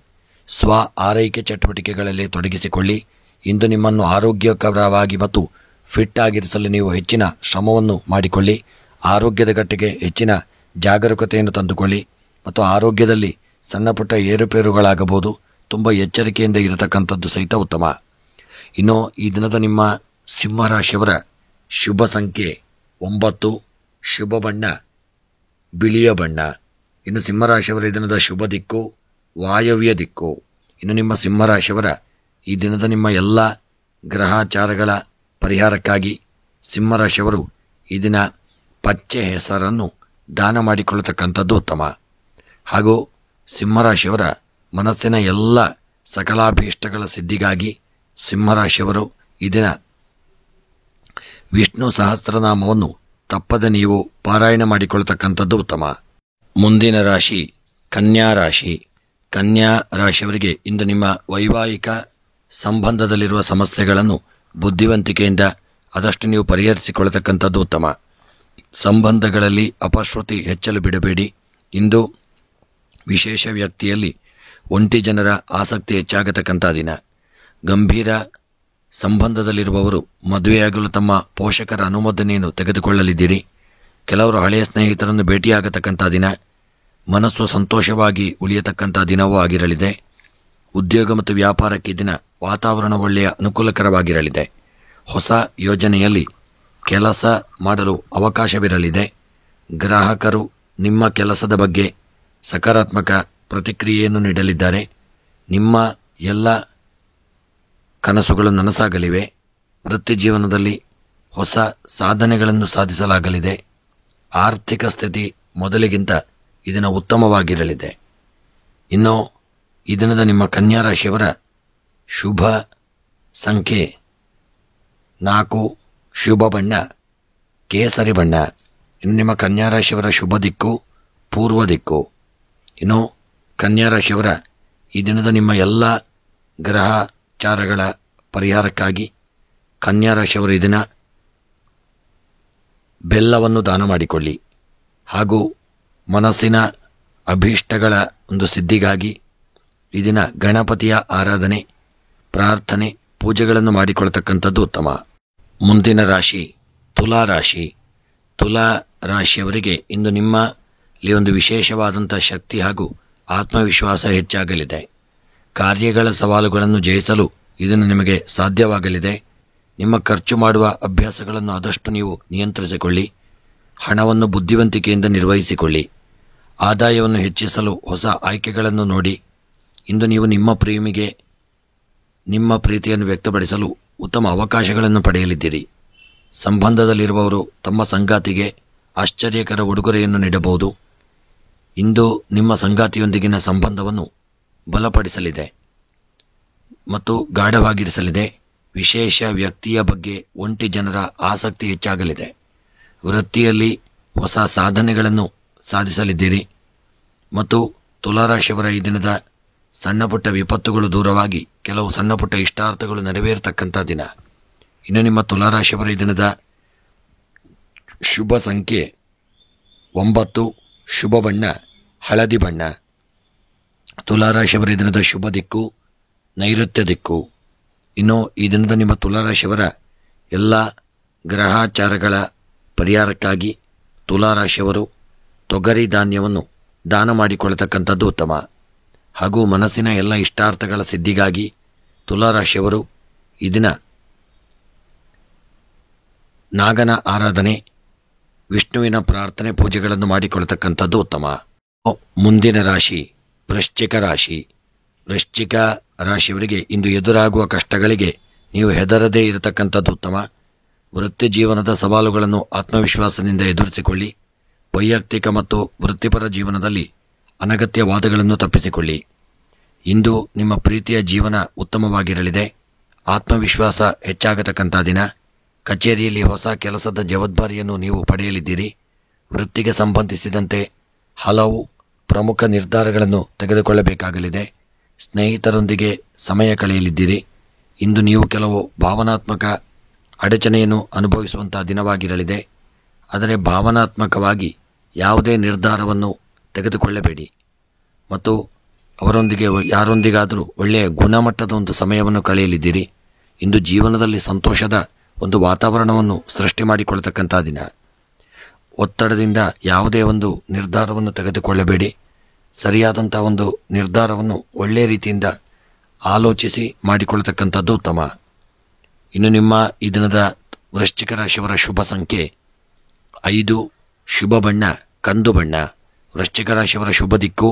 Speaker 1: ಸ್ವ ಆರೈಕೆ ಚಟುವಟಿಕೆಗಳಲ್ಲಿ ತೊಡಗಿಸಿಕೊಳ್ಳಿ. ಇಂದು ನಿಮ್ಮನ್ನು ಆರೋಗ್ಯಕರವಾಗಿ ಮತ್ತು ಫಿಟ್ ಆಗಿರಿಸಲು ನೀವು ಹೆಚ್ಚಿನ ಶ್ರಮವನ್ನು ಮಾಡಿಕೊಳ್ಳಿ. ಆರೋಗ್ಯದ ಕಟ್ಟಿಗೆ ಹೆಚ್ಚಿನ ಜಾಗರೂಕತೆಯನ್ನು ತಂದುಕೊಳ್ಳಿ. ಮತ್ತು ಆರೋಗ್ಯದಲ್ಲಿ ಸಣ್ಣ ಪುಟ್ಟ ಏರುಪೇರುಗಳಾಗಬಹುದು. ತುಂಬ ಎಚ್ಚರಿಕೆಯಿಂದ ಇರತಕ್ಕಂಥದ್ದು ಸಹಿತ ಉತ್ತಮ. ಇನ್ನು ಈ ದಿನದ ನಿಮ್ಮ ಸಿಂಹರಾಶಿಯವರ ಶುಭ ಸಂಖ್ಯೆ 9. ಶುಭ ಬಣ್ಣ ಬಿಳಿಯ ಬಣ್ಣ. ಇನ್ನು ಸಿಂಹರಾಶಿಯವರ ಈ ದಿನದ ಶುಭ ದಿಕ್ಕು ವಾಯವ್ಯ ದಿಕ್ಕು. ಇನ್ನು ನಿಮ್ಮ ಸಿಂಹರಾಶಿಯವರ ಈ ದಿನದ ನಿಮ್ಮ ಎಲ್ಲ ಗ್ರಹಚಾರಗಳ ಪರಿಹಾರಕ್ಕಾಗಿ ಸಿಂಹರಾಶಿಯವರು ಈ ದಿನ ಪಚ್ಚೆ ಹೆಸರನ್ನು ದಾನ ಮಾಡಿಕೊಳ್ಳತಕ್ಕಂಥದ್ದು ಉತ್ತಮ. ಹಾಗೂ ಸಿಂಹರಾಶಿಯವರ ಮನಸ್ಸಿನ ಎಲ್ಲ ಸಕಲಾಭೀಷ್ಟಗಳ ಸಿದ್ಧಿಗಾಗಿ ಸಿಂಹರಾಶಿಯವರು ಈ ದಿನ ವಿಷ್ಣು ಸಹಸ್ರನಾಮವನ್ನು ತಪ್ಪದೆ ನೀವು ಪಾರಾಯಣ ಮಾಡಿಕೊಳ್ಳತಕ್ಕಂಥದ್ದು ಉತ್ತಮ. ಮುಂದಿನ ರಾಶಿ ಕನ್ಯಾ ರಾಶಿ. ಕನ್ಯಾ ರಾಶಿಯವರಿಗೆ ಇಂದು ನಿಮ್ಮ ವೈವಾಹಿಕ ಸಂಬಂಧದಲ್ಲಿರುವ ಸಮಸ್ಯೆಗಳನ್ನು ಬುದ್ಧಿವಂತಿಕೆಯಿಂದ ಆದಷ್ಟು ನೀವು ಪರಿಹರಿಸಿಕೊಳ್ಳತಕ್ಕಂಥದ್ದು ಉತ್ತಮ. ಸಂಬಂಧಗಳಲ್ಲಿ ಅಪಶ್ರುತಿ ಹೆಚ್ಚಲು ಬಿಡಬೇಡಿ. ಇಂದು ವಿಶೇಷ ವ್ಯಕ್ತಿಯಲ್ಲಿ ಒಂಟಿ ಜನರ ಆಸಕ್ತಿ ಹೆಚ್ಚಾಗತಕ್ಕಂಥ ದಿನ. ಗಂಭೀರ ಸಂಬಂಧದಲ್ಲಿರುವವರು ಮದುವೆಯಾಗಲು ತಮ್ಮ ಪೋಷಕರ ಅನುಮೋದನೆಯನ್ನು ತೆಗೆದುಕೊಳ್ಳಲಿದ್ದೀರಿ. ಕೆಲವರು ಹಳೆಯ ಸ್ನೇಹಿತರನ್ನು ಭೇಟಿಯಾಗತಕ್ಕಂಥ ದಿನ. ಮನಸ್ಸು ಸಂತೋಷವಾಗಿ ಉಳಿಯತಕ್ಕಂಥ ದಿನವೂ ಆಗಿರಲಿದೆ. ಉದ್ಯೋಗ ಮತ್ತು ವ್ಯಾಪಾರಕ್ಕೆ ದಿನ ವಾತಾವರಣ ಒಳ್ಳೆಯ ಅನುಕೂಲಕರವಾಗಿರಲಿದೆ. ಹೊಸ ಯೋಜನೆಯಲ್ಲಿ ಕೆಲಸ ಮಾಡಲು ಅವಕಾಶವಿರಲಿದೆ. ಗ್ರಾಹಕರು ನಿಮ್ಮ ಕೆಲಸದ ಬಗ್ಗೆ ಸಕಾರಾತ್ಮಕ ಪ್ರತಿಕ್ರಿಯೆಯನ್ನು ನೀಡಲಿದ್ದಾರೆ. ನಿಮ್ಮ ಎಲ್ಲ ಕನಸುಗಳು ನನಸಾಗಲಿವೆ. ವೃತ್ತಿ ಜೀವನದಲ್ಲಿ ಹೊಸ ಸಾಧನೆಗಳನ್ನು ಸಾಧಿಸಲಾಗಲಿದೆ. ಆರ್ಥಿಕ ಸ್ಥಿತಿ ಮೊದಲಿಗಿಂತ ಈ ದಿನ ಉತ್ತಮವಾಗಿರಲಿದೆ. ಇನ್ನು ಈ ದಿನದ ನಿಮ್ಮ ಕನ್ಯಾ ರಾಶಿಯವರ ಶುಭ ಸಂಖ್ಯೆ 4 ಶುಭ ಬಣ್ಣ ಕೇಸರಿ ಬಣ್ಣ. ಇನ್ನು ನಿಮ್ಮ ಕನ್ಯಾ ರಾಶಿಯವರ ಶುಭ ದಿಕ್ಕು ಪೂರ್ವ ದಿಕ್ಕು. ಇನ್ನು ಕನ್ಯಾ ರಾಶಿಯವರ ಈ ದಿನದ ನಿಮ್ಮ ಎಲ್ಲ ಗ್ರಹಚಾರಗಳ ಪರಿಹಾರಕ್ಕಾಗಿ ಕನ್ಯಾ ರಾಶಿಯವರು ಈ ದಿನ ಬೆಲ್ಲವನ್ನು ದಾನ ಮಾಡಿಕೊಳ್ಳಿ. ಹಾಗೂ ಮನಸ್ಸಿನ ಅಭೀಷ್ಟಗಳ ಒಂದು ಸಿದ್ಧಿಗಾಗಿ ಈ ದಿನ ಗಣಪತಿಯ ಆರಾಧನೆ, ಪ್ರಾರ್ಥನೆ, ಪೂಜೆಗಳನ್ನು ಮಾಡಿಕೊಳ್ತಕ್ಕಂಥದ್ದು ಉತ್ತಮ. ಮುಂದಿನ ರಾಶಿ ತುಲಾ ರಾಶಿ. ತುಲಾ ರಾಶಿಯವರಿಗೆ ಇಂದು ನಿಮ್ಮಲ್ಲಿ ಒಂದು ವಿಶೇಷವಾದಂಥ ಶಕ್ತಿ ಹಾಗೂ ಆತ್ಮವಿಶ್ವಾಸ ಹೆಚ್ಚಾಗಲಿದೆ. ಕಾರ್ಯಗಳ ಸವಾಲುಗಳನ್ನು ಜಯಿಸಲು ಇದನ್ನು ನಿಮಗೆ ಸಾಧ್ಯವಾಗಲಿದೆ. ನಿಮ್ಮ ಖರ್ಚು ಮಾಡುವ ಅಭ್ಯಾಸಗಳನ್ನು ಆದಷ್ಟು ನೀವು ನಿಯಂತ್ರಿಸಿಕೊಳ್ಳಿ. ಹಣವನ್ನು ಬುದ್ಧಿವಂತಿಕೆಯಿಂದ ನಿರ್ವಹಿಸಿಕೊಳ್ಳಿ. ಆದಾಯವನ್ನು ಹೆಚ್ಚಿಸಲು ಹೊಸ ಆಯ್ಕೆಗಳನ್ನು ನೋಡಿ. ಇಂದು ನೀವು ನಿಮ್ಮ ಪ್ರೇಮಿಗೆ ನಿಮ್ಮ ಪ್ರೀತಿಯನ್ನು ವ್ಯಕ್ತಪಡಿಸಲು ಉತ್ತಮ ಅವಕಾಶಗಳನ್ನು ಪಡೆಯಲಿದ್ದೀರಿ. ಸಂಬಂಧದಲ್ಲಿರುವವರು ತಮ್ಮ ಸಂಗಾತಿಗೆ ಆಶ್ಚರ್ಯಕರ ಉಡುಗೊರೆಯನ್ನು ನೀಡಬಹುದು. ಇಂದು ನಿಮ್ಮ ಸಂಗಾತಿಯೊಂದಿಗಿನ ಸಂಬಂಧವನ್ನು ಬಲಪಡಿಸಲಿದೆ ಮತ್ತು ಗಾಢವಾಗಿರಿಸಲಿದೆ. ವಿಶೇಷ ವ್ಯಕ್ತಿಯ ಬಗ್ಗೆ ಒಂಟಿ ಜನರ ಆಸಕ್ತಿ ಹೆಚ್ಚಾಗಲಿದೆ. ವೃತ್ತಿಯಲ್ಲಿ ಹೊಸ ಸಾಧನೆಗಳನ್ನು ಸಾಧಿಸಲಿದ್ದೀರಿ ಮತ್ತು ತುಲಾರಾಶಿಯವರ ಈ ದಿನದ ಸಣ್ಣಪುಟ್ಟ ವಿಪತ್ತುಗಳು ದೂರವಾಗಿ ಕೆಲವು ಸಣ್ಣಪುಟ್ಟ ಇಷ್ಟಾರ್ಥಗಳು ನೆರವೇರತಕ್ಕಂಥ ದಿನ. ಇನ್ನು ನಿಮ್ಮ ತುಲಾರಾಶಿಯವರ ಈ ದಿನದ ಶುಭ ಸಂಖ್ಯೆ 9, ಶುಭ ಬಣ್ಣ ಹಳದಿ ಬಣ್ಣ. ತುಲಾರಾಶಿಯವರ ಈ ದಿನದ ಶುಭ ದಿಕ್ಕು ನೈಋತ್ಯ ದಿಕ್ಕು. ಇನ್ನು ಈ ದಿನದ ನಿಮ್ಮ ತುಲಾರಾಶಿಯವರ ಎಲ್ಲ ಗ್ರಹಾಚಾರಗಳ ಪರಿಹಾರಕ್ಕಾಗಿ ತುಲಾರಾಶಿಯವರು ತೊಗರಿ ಧಾನ್ಯವನ್ನು ದಾನ ಮಾಡಿಕೊಳ್ಳತಕ್ಕಂಥದ್ದು ಉತ್ತಮ. ಹಾಗೂ ಮನಸ್ಸಿನ ಎಲ್ಲ ಇಷ್ಟಾರ್ಥಗಳ ಸಿದ್ಧಿಗಾಗಿ ತುಲಾರಾಶಿಯವರು ಈ ದಿನ ನಾಗನ ಆರಾಧನೆ, ವಿಷ್ಣುವಿನ ಪ್ರಾರ್ಥನೆ, ಪೂಜೆಗಳನ್ನು ಮಾಡಿಕೊಳ್ಳತಕ್ಕಂಥದ್ದು ಉತ್ತಮ. ಮುಂದಿನ ರಾಶಿ ವೃಶ್ಚಿಕ ರಾಶಿ. ವೃಶ್ಚಿಕ ರಾಶಿಯವರಿಗೆ ಇಂದು ಎದುರಾಗುವ ಕಷ್ಟಗಳಿಗೆ ನೀವು ಹೆದರದೇ ಇರತಕ್ಕಂಥದ್ದು ಉತ್ತಮ. ವೃತ್ತಿ ಜೀವನದ ಸವಾಲುಗಳನ್ನು ಆತ್ಮವಿಶ್ವಾಸದಿಂದ ಎದುರಿಸಿಕೊಳ್ಳಿ. ವೈಯಕ್ತಿಕ ಮತ್ತು ವೃತ್ತಿಪರ ಜೀವನದಲ್ಲಿ ಅನಗತ್ಯ ವಾದಗಳನ್ನು ತಪ್ಪಿಸಿಕೊಳ್ಳಿ. ಇಂದು ನಿಮ್ಮ ಪ್ರೀತಿಯ ಜೀವನ ಉತ್ತಮವಾಗಿರಲಿದೆ. ಆತ್ಮವಿಶ್ವಾಸ ಹೆಚ್ಚಾಗತಕ್ಕಂಥ ದಿನ. ಕಚೇರಿಯಲ್ಲಿ ಹೊಸ ಕೆಲಸದ ಜವಾಬ್ದಾರಿಯನ್ನು ನೀವು ಪಡೆಯಲಿದ್ದೀರಿ. ವೃತ್ತಿಗೆ ಸಂಬಂಧಿಸಿದಂತೆ ಹಲವು ಪ್ರಮುಖ ನಿರ್ಧಾರಗಳನ್ನು ತೆಗೆದುಕೊಳ್ಳಬೇಕಾಗಲಿದೆ. ಸ್ನೇಹಿತರೊಂದಿಗೆ ಸಮಯ ಕಳೆಯಲಿದ್ದೀರಿ. ಇಂದು ನೀವು ಕೆಲವು ಭಾವನಾತ್ಮಕ ಅಡಚಣೆಯನ್ನು ಅನುಭವಿಸುವಂಥ ದಿನವಾಗಿರಲಿದೆ. ಆದರೆ ಭಾವನಾತ್ಮಕವಾಗಿ ಯಾವುದೇ ನಿರ್ಧಾರವನ್ನು ತೆಗೆದುಕೊಳ್ಳಬೇಡಿ ಮತ್ತು ಅವರೊಂದಿಗೆ ಯಾರೊಂದಿಗಾದರೂ ಒಳ್ಳೆಯ ಗುಣಮಟ್ಟದ ಒಂದು ಸಮಯವನ್ನು ಕಳೆಯಲಿದ್ದೀರಿ. ಇಂದು ಜೀವನದಲ್ಲಿ ಸಂತೋಷದ ಒಂದು ವಾತಾವರಣವನ್ನು ಸೃಷ್ಟಿ ಮಾಡಿಕೊಳ್ಳತಕ್ಕಂಥ ದಿನ. ಒತ್ತಡದಿಂದ ಯಾವುದೇ ಒಂದು ನಿರ್ಧಾರವನ್ನು ತೆಗೆದುಕೊಳ್ಳಬೇಡಿ. ಸರಿಯಾದಂಥ ಒಂದು ನಿರ್ಧಾರವನ್ನು ಒಳ್ಳೆಯ ರೀತಿಯಿಂದ ಆಲೋಚಿಸಿ ಮಾಡಿಕೊಳ್ಳತಕ್ಕಂಥದ್ದು ಉತ್ತಮ. ಇನ್ನು ನಿಮ್ಮ ಈ ದಿನದ ವೃಶ್ಚಿಕ ರಾಶಿಯವರ ಶುಭ ಸಂಖ್ಯೆ 5, ಶುಭ ಬಣ್ಣ ಕಂದು ಬಣ್ಣ. ವೃಶ್ಚಿಕ ರಾಶಿಯವರ ಶುಭ ದಿಕ್ಕು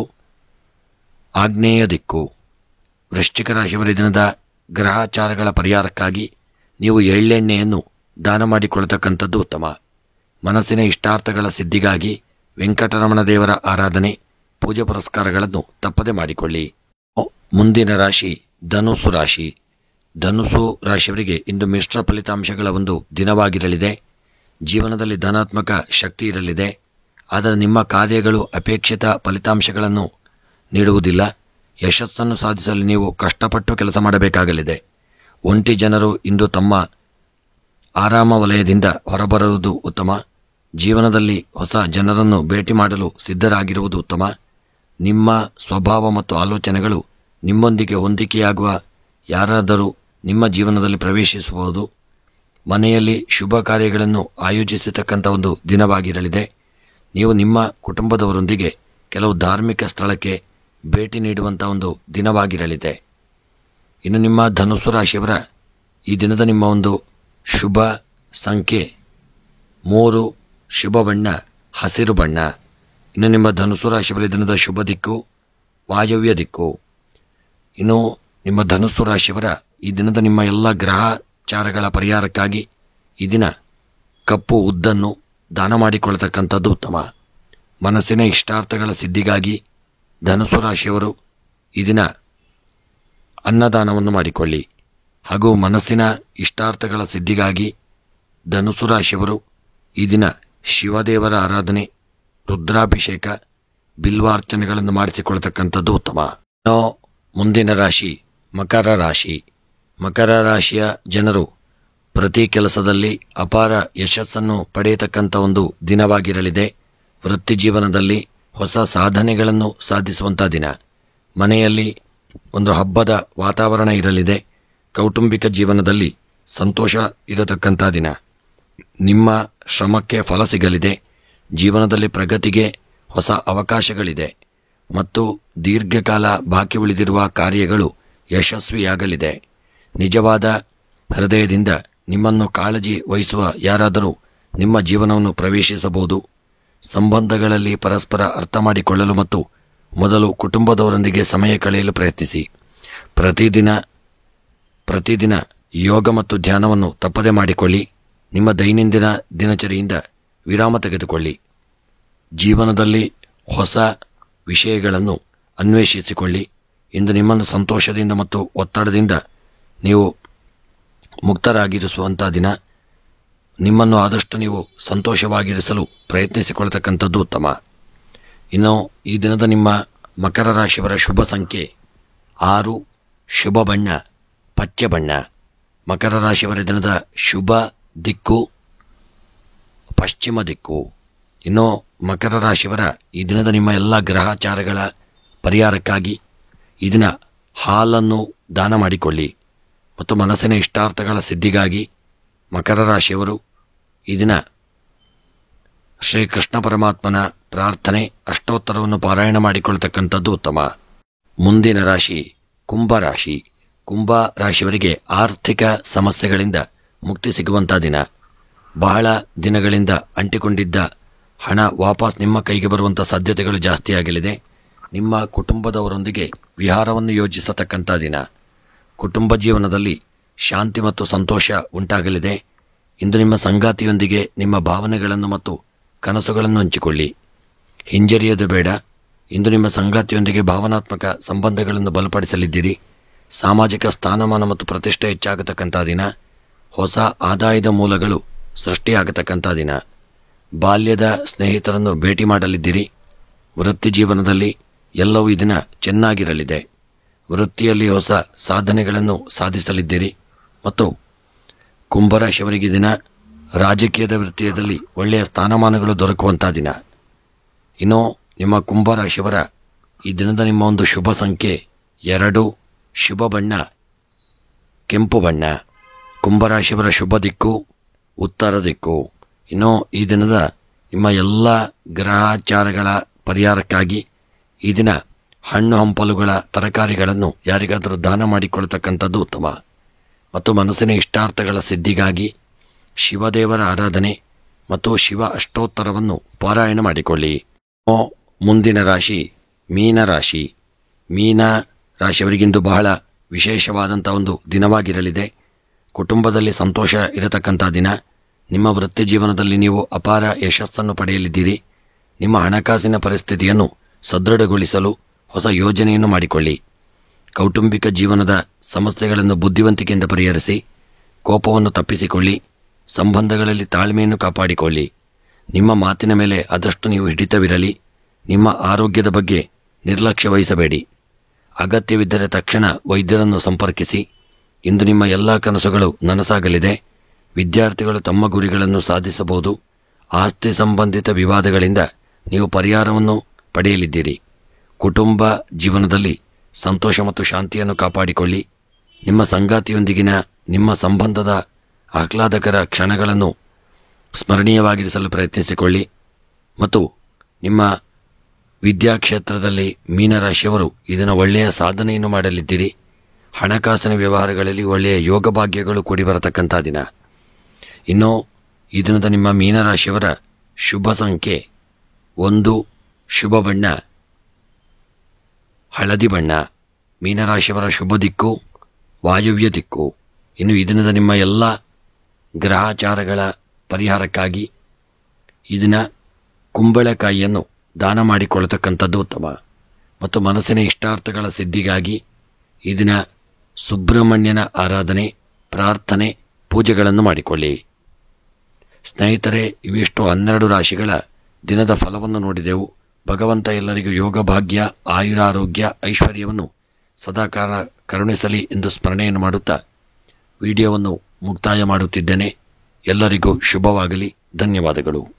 Speaker 1: ಆಗ್ನೇಯ ದಿಕ್ಕು. ವೃಶ್ಚಿಕ ರಾಶಿಯವರ ಈ ದಿನದ ಗ್ರಹಾಚಾರಗಳ ಪರಿಹಾರಕ್ಕಾಗಿ ನೀವು ಎಳ್ಳೆಣ್ಣೆಯನ್ನು ದಾನ ಮಾಡಿಕೊಳ್ಳತಕ್ಕಂಥದ್ದು ಉತ್ತಮ. ಮನಸ್ಸಿನ ಇಷ್ಟಾರ್ಥಗಳ ಸಿದ್ಧಿಗಾಗಿ ವೆಂಕಟರಮಣ ದೇವರ ಆರಾಧನೆ, ಪೂಜೆ ಪುರಸ್ಕಾರಗಳನ್ನು ತಪ್ಪದೆ ಮಾಡಿಕೊಳ್ಳಿ. ಮುಂದಿನ ರಾಶಿ ಧನುಸ್ಸು ರಾಶಿ. ಧನುಸ್ಸು ರಾಶಿಯವರಿಗೆ ಇಂದು ಮಿಶ್ರ ಫಲಿತಾಂಶಗಳ ಒಂದು ದಿನವಾಗಿರಲಿದೆ. ಜೀವನದಲ್ಲಿ ಧನಾತ್ಮಕ ಶಕ್ತಿ ಇರಲಿದೆ. ಆದರೆ ನಿಮ್ಮ ಕಾರ್ಯಗಳು ಅಪೇಕ್ಷಿತ ಫಲಿತಾಂಶಗಳನ್ನು ನೀಡುವುದಿಲ್ಲ. ಯಶಸ್ಸನ್ನು ಸಾಧಿಸಲು ನೀವು ಕಷ್ಟಪಟ್ಟು ಕೆಲಸ ಮಾಡಬೇಕಾಗಲಿದೆ. ಒಂಟಿ ಜನರು ಇಂದು ತಮ್ಮ ಆರಾಮ ವಲಯದಿಂದ ಹೊರಬರುವುದು ಉತ್ತಮ. ಜೀವನದಲ್ಲಿ ಹೊಸ ಜನರನ್ನು ಭೇಟಿ ಮಾಡಲು ಸಿದ್ಧರಾಗಿರುವುದು ಉತ್ತಮ. ನಿಮ್ಮ ಸ್ವಭಾವ ಮತ್ತು ಆಲೋಚನೆಗಳು ನಿಮ್ಮೊಂದಿಗೆ ಹೊಂದಿಕೆಯಾಗುವ ಯಾರಾದರೂ ನಿಮ್ಮ ಜೀವನದಲ್ಲಿ ಪ್ರವೇಶಿಸಬಹುದು. ಮನೆಯಲ್ಲಿ ಶುಭ ಕಾರ್ಯಗಳನ್ನು ಆಯೋಜಿಸತಕ್ಕಂಥ ಒಂದು ದಿನವಾಗಿರಲಿದೆ. ನೀವು ನಿಮ್ಮ ಕುಟುಂಬದವರೊಂದಿಗೆ ಕೆಲವು ಧಾರ್ಮಿಕ ಸ್ಥಳಕ್ಕೆ ಭೇಟಿ ನೀಡುವಂಥ ಒಂದು ದಿನವಾಗಿರಲಿದೆ. ಇನ್ನು ನಿಮ್ಮ ಧನುಸ್ಸು ರಾಶಿಯವರ ಈ ದಿನದ ನಿಮ್ಮ ಒಂದು ಶುಭ ಸಂಖ್ಯೆ 3, ಶುಭ ಬಣ್ಣ ಹಸಿರು ಬಣ್ಣ. ಇನ್ನು ನಿಮ್ಮ ಧನುಸ್ಸು ರಾಶಿಯವರ ದಿನದ ಶುಭ ದಿಕ್ಕು ವಾಯವ್ಯ ದಿಕ್ಕು. ಇನ್ನು ನಿಮ್ಮ ಧನುಸ್ಸು ರಾಶಿಯವರ ಈ ದಿನದ ನಿಮ್ಮ ಎಲ್ಲ ಗ್ರಹಚಾರಗಳ ಪರಿಹಾರಕ್ಕಾಗಿ ಈ ದಿನ ಕಪ್ಪು ಉದ್ದನ್ನು ದಾನ ಮಾಡಿಕೊಳ್ಳತಕ್ಕಂಥದ್ದು ಉತ್ತಮ. ಮನಸ್ಸಿನ ಇಷ್ಟಾರ್ಥಗಳ ಸಿದ್ಧಿಗಾಗಿ ಧನುಸ್ಸು ರಾಶಿಯವರು ಈ ದಿನ ಅನ್ನದಾನವನ್ನು ಮಾಡಿಕೊಳ್ಳಿ. ಹಾಗೂ ಮನಸ್ಸಿನ ಇಷ್ಟಾರ್ಥಗಳ ಸಿದ್ಧಿಗಾಗಿ ಧನುಸು ರಾಶಿಯವರು ಈ ದಿನ ಶಿವದೇವರ ಆರಾಧನೆ, ರುದ್ರಾಭಿಷೇಕ, ಬಿಲ್ವಾರ್ಚನೆಗಳನ್ನು ಮಾಡಿಸಿಕೊಳ್ತಕ್ಕಂಥದ್ದು ಉತ್ತಮ. ಇನ್ನು ಮುಂದಿನ ರಾಶಿ ಮಕರ ರಾಶಿ. ಮಕರ ರಾಶಿಯ ಜನರು ಪ್ರತಿ ಕೆಲಸದಲ್ಲಿ ಅಪಾರ ಯಶಸ್ಸನ್ನು ಪಡೆಯತಕ್ಕಂಥ ಒಂದು ದಿನವಾಗಿರಲಿದೆ. ವೃತ್ತಿ ಜೀವನದಲ್ಲಿ ಹೊಸ ಸಾಧನೆಗಳನ್ನು ಸಾಧಿಸುವಂಥ ದಿನ. ಮನೆಯಲ್ಲಿ ಒಂದು ಹಬ್ಬದ ವಾತಾವರಣ ಇರಲಿದೆ. ಕೌಟುಂಬಿಕ ಜೀವನದಲ್ಲಿ ಸಂತೋಷ ಇರತಕ್ಕಂಥ ದಿನ. ನಿಮ್ಮ ಶ್ರಮಕ್ಕೆ ಫಲ ಸಿಗಲಿದೆ. ಜೀವನದಲ್ಲಿ ಪ್ರಗತಿಗೆ ಹೊಸ ಅವಕಾಶಗಳಿದೆ ಮತ್ತು ದೀರ್ಘಕಾಲ ಬಾಕಿ ಉಳಿದಿರುವ ಕಾರ್ಯಗಳು ಯಶಸ್ವಿಯಾಗಲಿದೆ. ನಿಜವಾದ ಹೃದಯದಿಂದ ನಿಮ್ಮನ್ನು ಕಾಳಜಿ ವಹಿಸುವ ಯಾರಾದರೂ ನಿಮ್ಮ ಜೀವನವನ್ನು ಪ್ರವೇಶಿಸಬಹುದು. ಸಂಬಂಧಗಳಲ್ಲಿ ಪರಸ್ಪರ ಅರ್ಥ ಮಾಡಿಕೊಳ್ಳಲು ಮತ್ತು ಮೊದಲು ಕುಟುಂಬದವರೊಂದಿಗೆ ಸಮಯ ಕಳೆಯಲು ಪ್ರಯತ್ನಿಸಿ. ಪ್ರತಿದಿನ ಯೋಗ ಮತ್ತು ಧ್ಯಾನವನ್ನು ತಪ್ಪದೆ ಮಾಡಿಕೊಳ್ಳಿ. ನಿಮ್ಮ ದೈನಂದಿನ ದಿನಚರಿಯಿಂದ ವಿರಾಮ ತೆಗೆದುಕೊಳ್ಳಿ. ಜೀವನದಲ್ಲಿ ಹೊಸ ವಿಷಯಗಳನ್ನು ಅನ್ವೇಷಿಸಿಕೊಳ್ಳಿ. ಇಂದು ನಿಮ್ಮನ್ನು ಸಂತೋಷದಿಂದ ಮತ್ತು ಒತ್ತಡದಿಂದ ನೀವು ಮುಕ್ತರಾಗಿರಿಸುವಂಥ ದಿನ. ನಿಮ್ಮನ್ನು ಆದಷ್ಟು ನೀವು ಸಂತೋಷವಾಗಿರಿಸಲು ಪ್ರಯತ್ನಿಸಿಕೊಳ್ತಕ್ಕಂಥದ್ದು ಉತ್ತಮ. ಇನ್ನು ಈ ದಿನದ ನಿಮ್ಮ ಮಕರ ರಾಶಿಯವರ ಶುಭ ಸಂಖ್ಯೆ 6, ಶುಭ ಬಣ್ಣ ಪಚ್ಚೆ ಬಣ್ಣ. ಮಕರ ರಾಶಿಯವರ ದಿನದ ಶುಭ ದಿಕ್ಕು ಪಶ್ಚಿಮ ದಿಕ್ಕು. ಇನ್ನು ಮಕರ ರಾಶಿಯವರ ಈ ದಿನದ ನಿಮ್ಮ ಎಲ್ಲ ಗ್ರಹಾಚಾರಗಳ ಪರಿಹಾರಕ್ಕಾಗಿ ಈ ದಿನ ಹಾಲನ್ನು ದಾನ ಮಾಡಿಕೊಳ್ಳಿ ಮತ್ತು ಮನಸ್ಸಿನ ಇಷ್ಟಾರ್ಥಗಳ ಸಿದ್ಧಿಗಾಗಿ ಮಕರ ರಾಶಿಯವರು ಈ ದಿನ ಶ್ರೀಕೃಷ್ಣ ಪರಮಾತ್ಮನ ಪ್ರಾರ್ಥನೆ, ಅಷ್ಟೋತ್ತರವನ್ನು ಪಾರಾಯಣ ಮಾಡಿಕೊಳ್ತಕ್ಕಂಥದ್ದು ಉತ್ತಮ. ಮುಂದಿನ ರಾಶಿ ಕುಂಭರಾಶಿ. ಕುಂಭ ರಾಶಿಯವರಿಗೆ ಆರ್ಥಿಕ ಸಮಸ್ಯೆಗಳಿಂದ ಮುಕ್ತಿ ಸಿಗುವಂಥ ದಿನ. ಬಹಳ ದಿನಗಳಿಂದ ಅಂಟಿಕೊಂಡಿದ್ದ ಹಣ ವಾಪಸ್ ನಿಮ್ಮ ಕೈಗೆ ಬರುವಂಥ ಸಾಧ್ಯತೆಗಳು ಜಾಸ್ತಿಯಾಗಲಿದೆ. ನಿಮ್ಮ ಕುಟುಂಬದವರೊಂದಿಗೆ ವಿಹಾರವನ್ನು ಯೋಜಿಸತಕ್ಕಂಥ ದಿನ. ಕುಟುಂಬ ಜೀವನದಲ್ಲಿ ಶಾಂತಿ ಮತ್ತು ಸಂತೋಷ ಉಂಟಾಗಲಿದೆ. ಇಂದು ನಿಮ್ಮ ಸಂಗಾತಿಯೊಂದಿಗೆ ನಿಮ್ಮ ಭಾವನೆಗಳನ್ನು ಮತ್ತು ಕನಸುಗಳನ್ನು ಹಂಚಿಕೊಳ್ಳಿ. ಹಿಂಜರಿಯದು ಬೇಡ. ಇಂದು ನಿಮ್ಮ ಸಂಗಾತಿಯೊಂದಿಗೆ ಭಾವನಾತ್ಮಕ ಸಂಬಂಧಗಳನ್ನು ಬಲಪಡಿಸಲಿದ್ದೀರಿ. ಸಾಮಾಜಿಕ ಸ್ಥಾನಮಾನ ಮತ್ತು ಪ್ರತಿಷ್ಠೆ ಹೆಚ್ಚಾಗತಕ್ಕಂಥ ದಿನ. ಹೊಸ ಆದಾಯದ ಮೂಲಗಳು ಸೃಷ್ಟಿಯಾಗತಕ್ಕಂಥ ದಿನ. ಬಾಲ್ಯದ ಸ್ನೇಹಿತರನ್ನು ಭೇಟಿ ಮಾಡಲಿದ್ದೀರಿ. ವೃತ್ತಿ ಜೀವನದಲ್ಲಿ ಎಲ್ಲವೂ ಈ ದಿನ ಚೆನ್ನಾಗಿರಲಿದೆ. ವೃತ್ತಿಯಲ್ಲಿ ಹೊಸ ಸಾಧನೆಗಳನ್ನು ಸಾಧಿಸಲಿದ್ದೀರಿ ಮತ್ತು ಕುಂಭರಾಶಿಯವರಿಗೆ ದಿನ ರಾಜಕೀಯದ ವೃತ್ತಿಯಲ್ಲಿ ಒಳ್ಳೆಯ ಸ್ಥಾನಮಾನಗಳು ದೊರಕುವಂಥ ದಿನ. ಇನ್ನು ನಿಮ್ಮ ಕುಂಭರಾಶಿಯವರ ಈ ದಿನದ ನಿಮ್ಮ ಒಂದು ಶುಭ ಸಂಖ್ಯೆ 2, ಶುಭ ಬಣ್ಣ ಕೆಂಪು ಬಣ್ಣ. ಕುಂಭರಾಶಿಯವರ ಶುಭ ದಿಕ್ಕು ಉತ್ತರ ದಿಕ್ಕು. ಇನ್ನು ಈ ದಿನದ ನಿಮ್ಮ ಎಲ್ಲ ಗ್ರಹಾಚಾರಗಳ ಪರಿಹಾರಕ್ಕಾಗಿ ಈ ದಿನ ಹಣ್ಣು ಹಂಪಲುಗಳ ತರಕಾರಿಗಳನ್ನು ಯಾರಿಗಾದರೂ ದಾನ ಮಾಡಿಕೊಳ್ತಕ್ಕಂಥದ್ದು ಉತ್ತಮ ಮತ್ತು ಮನಸ್ಸಿನ ಇಷ್ಟಾರ್ಥಗಳ ಸಿದ್ಧಿಗಾಗಿ ಶಿವದೇವರ ಆರಾಧನೆ ಮತ್ತು ಶಿವ ಅಷ್ಟೋತ್ತರವನ್ನು ಪಾರಾಯಣ ಮಾಡಿಕೊಳ್ಳಿ. ಮುಂದಿನ ರಾಶಿ ಮೀನರಾಶಿ. ಮೀನ ರಾಶಿಯವರಿಗಿಂದು ಬಹಳ ವಿಶೇಷವಾದಂಥ ಒಂದು ದಿನವಾಗಿರಲಿದೆ. ಕುಟುಂಬದಲ್ಲಿ ಸಂತೋಷ ಇರತಕ್ಕಂಥ ದಿನ. ನಿಮ್ಮ ವೃತ್ತಿ ಜೀವನದಲ್ಲಿ ನೀವು ಅಪಾರ ಯಶಸ್ಸನ್ನು ಪಡೆಯಲಿದ್ದೀರಿ. ನಿಮ್ಮ ಹಣಕಾಸಿನ ಪರಿಸ್ಥಿತಿಯನ್ನು ಸದೃಢಗೊಳಿಸಲು ಹೊಸ ಯೋಜನೆಯನ್ನು ಮಾಡಿಕೊಳ್ಳಿ. ಕೌಟುಂಬಿಕ ಜೀವನದ ಸಮಸ್ಯೆಗಳನ್ನು ಬುದ್ಧಿವಂತಿಕೆಯಿಂದ ಪರಿಹರಿಸಿ ಕೋಪವನ್ನು ತಪ್ಪಿಸಿಕೊಳ್ಳಿ. ಸಂಬಂಧಗಳಲ್ಲಿ ತಾಳ್ಮೆಯನ್ನು ಕಾಪಾಡಿಕೊಳ್ಳಿ. ನಿಮ್ಮ ಮಾತಿನ ಮೇಲೆ ಆದಷ್ಟು ನೀವು ಹಿಡಿತವಿರಲಿ. ನಿಮ್ಮ ಆರೋಗ್ಯದ ಬಗ್ಗೆ ನಿರ್ಲಕ್ಷ್ಯ ವಹಿಸಬೇಡಿ. ಅಗತ್ಯವಿದ್ದರೆ ತಕ್ಷಣ ವೈದ್ಯರನ್ನು ಸಂಪರ್ಕಿಸಿ. ಇಂದು ನಿಮ್ಮ ಎಲ್ಲ ಕನಸುಗಳು ನನಸಾಗಲಿದೆ. ವಿದ್ಯಾರ್ಥಿಗಳು ತಮ್ಮ ಗುರಿಗಳನ್ನು ಸಾಧಿಸಬಹುದು. ಆಸ್ತಿ ಸಂಬಂಧಿತ ವಿವಾದಗಳಿಂದ ನೀವು ಪರಿಹಾರವನ್ನು ಪಡೆಯಲಿದ್ದೀರಿ. ಕುಟುಂಬ ಜೀವನದಲ್ಲಿ ಸಂತೋಷ ಮತ್ತು ಶಾಂತಿಯನ್ನು ಕಾಪಾಡಿಕೊಳ್ಳಿ. ನಿಮ್ಮ ಸಂಗಾತಿಯೊಂದಿಗಿನ ನಿಮ್ಮ ಸಂಬಂಧದ ಆಹ್ಲಾದಕರ ಕ್ಷಣಗಳನ್ನು ಸ್ಮರಣೀಯವಾಗಿರಿಸಲು ಪ್ರಯತ್ನಿಸಿಕೊಳ್ಳಿ ಮತ್ತು ನಿಮ್ಮ ವಿದ್ಯಾಕ್ಷೇತ್ರದಲ್ಲಿ ಮೀನರಾಶಿಯವರು ಇದನ್ನು ಒಳ್ಳೆಯ ಸಾಧನೆಯನ್ನು ಮಾಡಲಿದ್ದೀರಿ. ಹಣಕಾಸಿನ ವ್ಯವಹಾರಗಳಲ್ಲಿ ಒಳ್ಳೆಯ ಯೋಗ ಭಾಗ್ಯಗಳು ಕೂಡಿ ಬರತಕ್ಕಂಥ ದಿನ. ಇನ್ನು ಈ ದಿನದ ನಿಮ್ಮ ಮೀನರಾಶಿಯವರ ಶುಭ ಸಂಖ್ಯೆ 1, ಶುಭ ಬಣ್ಣ ಹಳದಿ ಬಣ್ಣ. ಮೀನರಾಶಿಯವರ ಶುಭ ದಿಕ್ಕು ವಾಯವ್ಯ ದಿಕ್ಕು. ಇನ್ನು ಈ ದಿನದ ನಿಮ್ಮ ಎಲ್ಲ ಗ್ರಹಾಚಾರಗಳ ಪರಿಹಾರಕ್ಕಾಗಿ ಈ ದಿನ ಕುಂಬಳಕಾಯಿಯನ್ನು ದಾನ ಮಾಡಿಕೊಳ್ಳತಕ್ಕಂಥದ್ದು ಉತ್ತಮ ಮತ್ತು ಮನಸ್ಸಿನ ಇಷ್ಟಾರ್ಥಗಳ ಸಿದ್ಧಿಗಾಗಿ ಈ ದಿನ ಸುಬ್ರಹ್ಮಣ್ಯನ ಆರಾಧನೆ, ಪ್ರಾರ್ಥನೆ, ಪೂಜೆಗಳನ್ನು ಮಾಡಿಕೊಳ್ಳಿ. ಸ್ನೇಹಿತರೆ, ಇವಿಷ್ಟು 12 ರಾಶಿಗಳ ದಿನದ ಫಲವನ್ನು ನೋಡಿದೆವು. ಭಗವಂತ ಎಲ್ಲರಿಗೂ ಯೋಗ, ಭಾಗ್ಯ, ಆಯುರಾರೋಗ್ಯ, ಐಶ್ವರ್ಯವನ್ನು ಸದಾಕಾಲ ಕರುಣಿಸಲಿ ಎಂದು ಸ್ಮರಣೆಯನ್ನು ಮಾಡುತ್ತಾ ವಿಡಿಯೋವನ್ನು ಮುಕ್ತಾಯ ಮಾಡುತ್ತಿದ್ದೇನೆ. ಎಲ್ಲರಿಗೂ ಶುಭವಾಗಲಿ. ಧನ್ಯವಾದಗಳು.